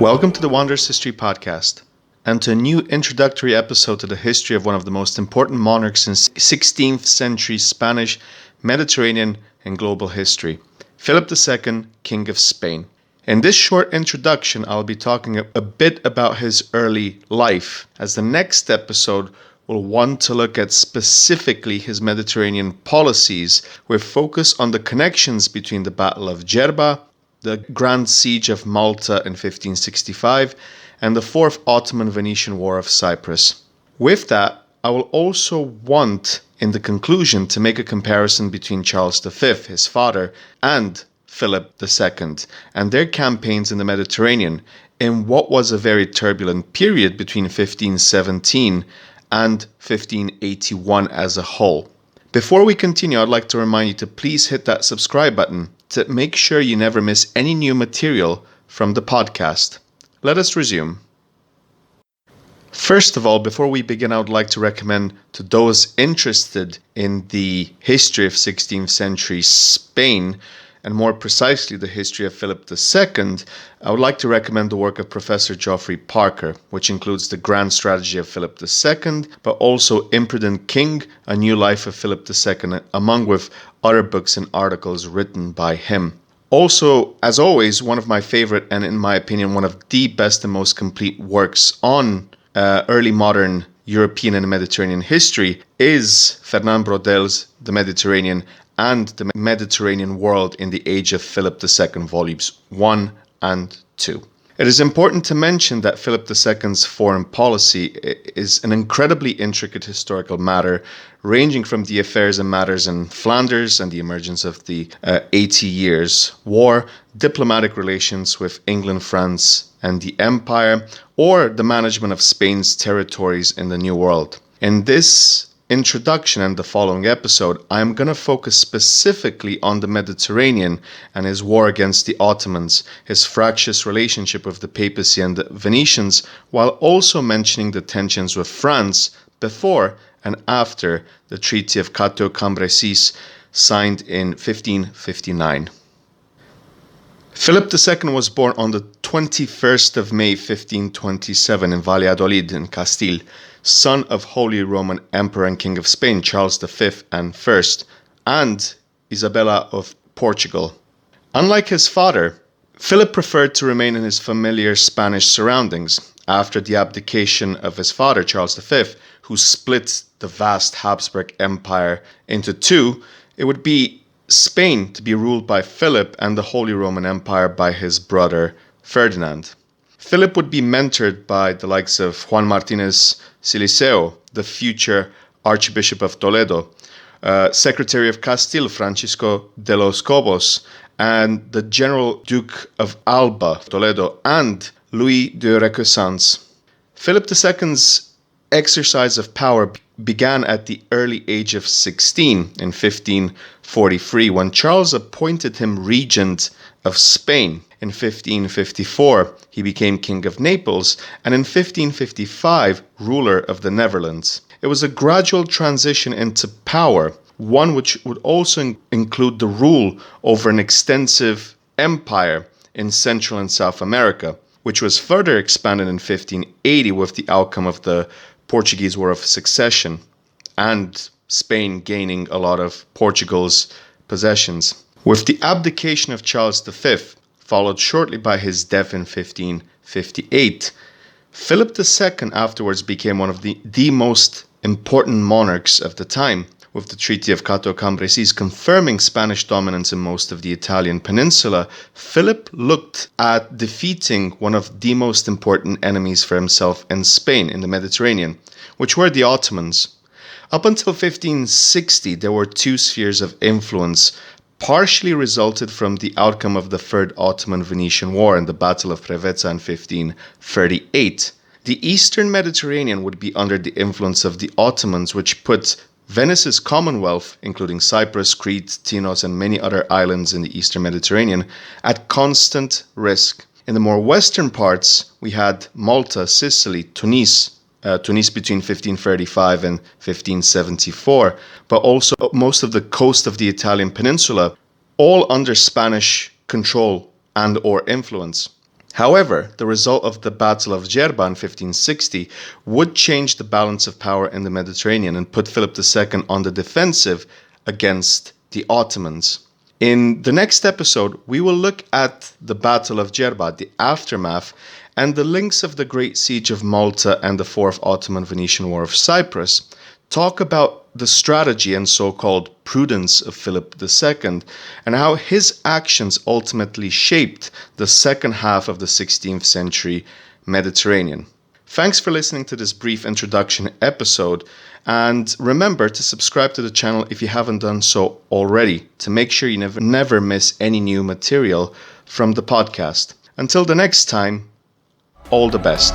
Welcome to the Wanderers History Podcast, and to a new introductory episode to the history of one of the most important monarchs in 16th century Spanish, Mediterranean, and global history, Philip II, King of Spain. In this short introduction, I'll be talking a bit about his early life, as the next episode will want to look at specifically his Mediterranean policies, with focus on the connections between the Battle of Gerba, the Grand Siege of Malta in 1565, and the Fourth Ottoman-Venetian War of Cyprus. With that, I will also want, in the conclusion, to make a comparison between Charles V, his father, and Philip II, and their campaigns in the Mediterranean, in what was a very turbulent period between 1517 and 1581 as a whole. Before we continue, I'd like to remind you to please hit that subscribe button to make sure you never miss any new material from the podcast. Let us resume. First of all, before we begin, I would like to recommend to those interested in the history of 16th century Spain, and more precisely the history of Philip II, I would like to recommend the work of Professor Geoffrey Parker, which includes The Grand Strategy of Philip II, but also Imprudent King, A New Life of Philip II, among with other books and articles written by him. Also, as always, one of my favorite, and in my opinion, one of the best and most complete works on early modern European and Mediterranean history is Fernand Braudel's The Mediterranean and the Mediterranean World in the Age of Philip II, volumes 1 and 2. It is important to mention that Philip II's foreign policy is an incredibly intricate historical matter, ranging from the affairs and matters in Flanders and the emergence of the 80 Years' War, diplomatic relations with England, France, and the Empire, or the management of Spain's territories in the New World. In this introduction and the following episode, I'm going to focus specifically on the Mediterranean and his war against the Ottomans, his fractious relationship with the papacy and the Venetians, while also mentioning the tensions with France before and after the Treaty of Cateau-Cambrésis signed in 1559. Philip II was born on the 21st of May 1527 in Valladolid in Castile, son of Holy Roman Emperor and King of Spain Charles V and First, and Isabella of Portugal. Unlike his father, Philip preferred to remain in his familiar Spanish surroundings. After the abdication of his father Charles V, who split the vast Habsburg Empire into two, it would be Spain to be ruled by Philip and the Holy Roman Empire by his brother Ferdinand. Philip would be mentored by the likes of Juan Martinez Siliceo, the future Archbishop of Toledo, Secretary of Castile Francisco de los Cobos, and the General Duke of Alba, Toledo, and Louis de Requesens. Philip II's exercise of power began at the early age of 16 in 1543, when Charles appointed him regent of Spain. In 1554, he became King of Naples, and in 1555, ruler of the Netherlands. It was a gradual transition into power, one which would also include the rule over an extensive empire in Central and South America, which was further expanded in 1580 with the outcome of the Portuguese War of Succession, and Spain gaining a lot of Portugal's possessions. With the abdication of Charles V, followed shortly by his death in 1558, Philip II afterwards became one of the most important monarchs of the time, with the Treaty of Cateau-Cambrésis confirming Spanish dominance in most of the Italian peninsula. Philip looked at defeating one of the most important enemies for himself in Spain in the Mediterranean, which were the Ottomans. Up until 1560, there were two spheres of influence, partially resulted from the outcome of the Third Ottoman-Venetian War and the Battle of Preveza in 1538. The Eastern Mediterranean would be under the influence of the Ottomans, which put Venice's Commonwealth, including Cyprus, Crete, Tinos, and many other islands in the Eastern Mediterranean, at constant risk. In the more western parts, we had Malta, Sicily, Tunis between 1535 and 1574, but also most of the coast of the Italian peninsula, all under Spanish control and or influence. However, the result of the Battle of Djerba in 1560 would change the balance of power in the Mediterranean and put Philip II on the defensive against the Ottomans. In the next episode, we will look at the Battle of Djerba, the aftermath, and the links of the Great Siege of Malta and the Fourth Ottoman-Venetian War of Cyprus, talk about the strategy and so-called prudence of Philip II, and how his actions ultimately shaped the second half of the 16th century Mediterranean. Thanks for listening to this brief introduction episode, and remember to subscribe to the channel if you haven't done so already to make sure you never miss any new material from the podcast. Until the next time, all the best.